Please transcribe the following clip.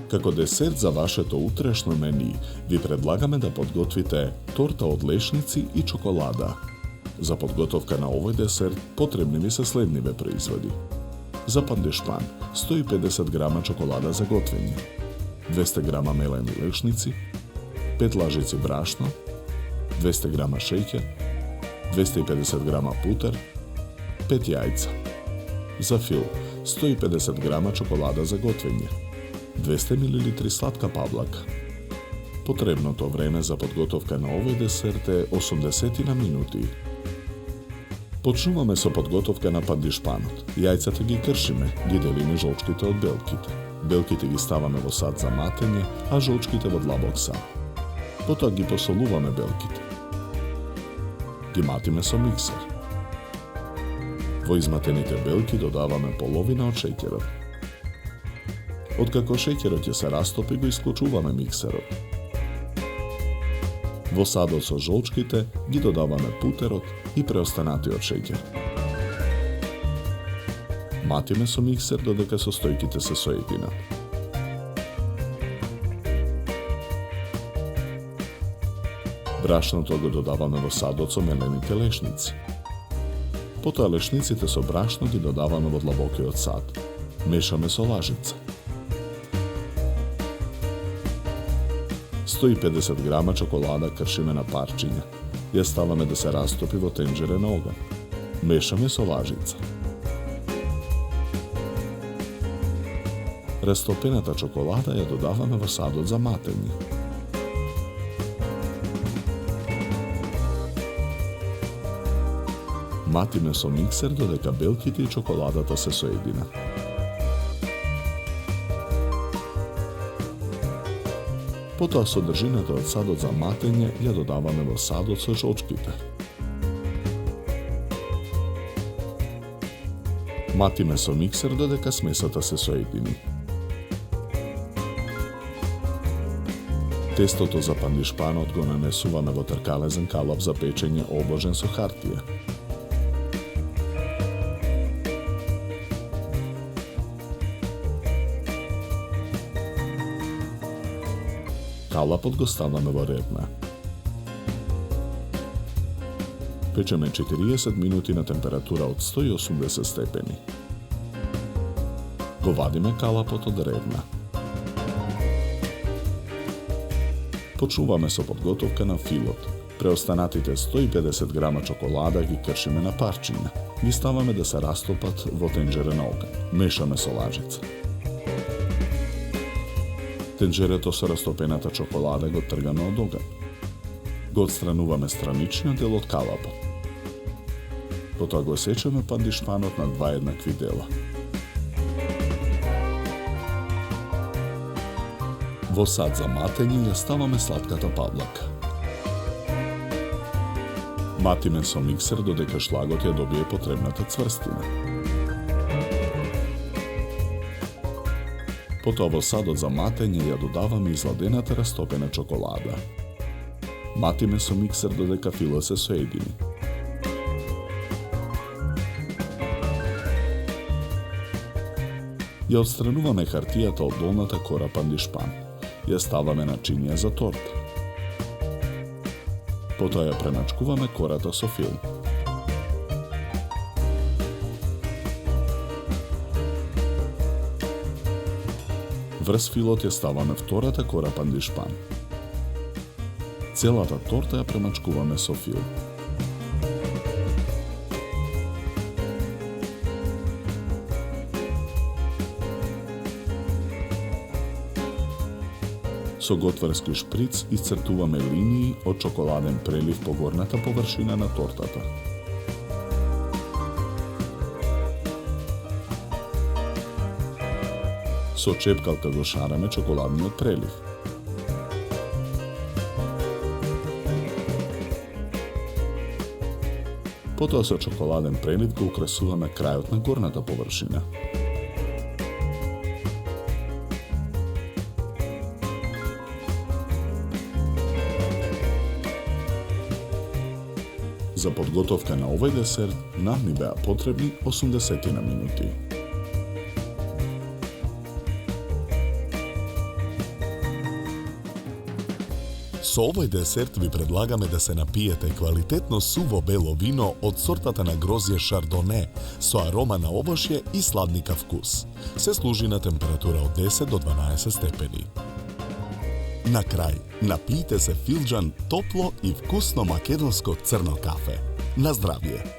Како десерт за вашето утрешно мени, ви предлагаме да подготвите торта од лешници и чоколада. За подготовка на овој десерт потребни ви се следниве производи. За пандишпан 150 грама чоколада за готвење, 200 грама мелени лешници, 5 лажици брашно, 200 грама шеќер, 250 грама путер, 5 јајца. За фил 150 грама чоколада за готвење, 200 мл сладка павлака. Потребното време за подготовка на овој десерт е 80 на минути. Почнуваме со подготовка на пандишпанот. Јајцата ги кршиме, ги делиме жолчките од белките. Белките ги ставаме во сад за матење, а жолчките во длабок сад. Потоа ги посолуваме белките. Ги матиме со миксер. Во изматените белки додаваме половина од шеќерот. Откако шеќерот ќе се растопи, го исклучуваме миксерот. Во садот со жолчките ги додаваме путерот и преостанатиот шеќер. Матиме со миксер додека состојките се соединат. Брашното го додаваме во садот со мелените лешници. Потоа лешниците со брашно ги додаваме во длабокиот сад. Мешаме со лажица. 150 грама чоколада кршиме на парчиња. Ја ставаме да се растопи во тенџере на оган. Мешаме со лажица. Растопената чоколада ја додаваме во садот за матење. Матиме со миксер додека белките и чоколадата се соединат. Потоа содржината од садот за матење ја додаваме во садот со жолчките. Матиме со миксер додека смесата се соедини. Тестото за пандишпанот го нанесуваме во тркалезен калап за печење обложен со хартија. Калапот го ставаме во редна. Печеме 40 минути на температура од 180 степени. Го вадиме калапот од редна. Почнуваме со подготовка на филот. Преостанатите 150 грама чоколада ги кршиме на парчиња. Ги ставаме да се растопат во тенџере на оган. Мешаме со лажица. Тенџерето со растопената чоколада го тргаме од оган. Го отстрануваме страничниот дел од калапот. Потоа го сечеме пандишпанот на два еднакви дела. Во сад за матење ја ставаме сладката павлака. Матиме со миксер додека шлагот ја добие потребната цврстина. Потоа во садот за матење ја додаваме изладената растопена чоколада. Матиме со миксер додека филот се соедини. Ја отстрануваме хартијата од долната кора пандишпан. Ја ставаме на чинија за торта. Потоа ја преначкуваме кората со фил. Врз филот ја ставаме втората кора пандишпан. Целата торта ја премачкуваме со фил. Со готварски шприц исцртуваме линии од чоколаден прелив по горната површина на тортата. Со чепкалка го шараме чоколадниот прелив. Потоа со чоколаден прелив го украсуваме крајот на горната површина. Za podgotovka na ovaj desert nam ni bea potrebni 80 minuti. So ovaj desert vi predlagame da se napijete kvalitetno suvo belo vino od sortata na grozje Chardonnay, so aroma na ovošje i sladnika vkus. Se služi na temperatura od 10 do 12 stepeni. Na kraj, napijte se fildžan toplo i vkusno makedonsko crno kafe. Na zdravlje!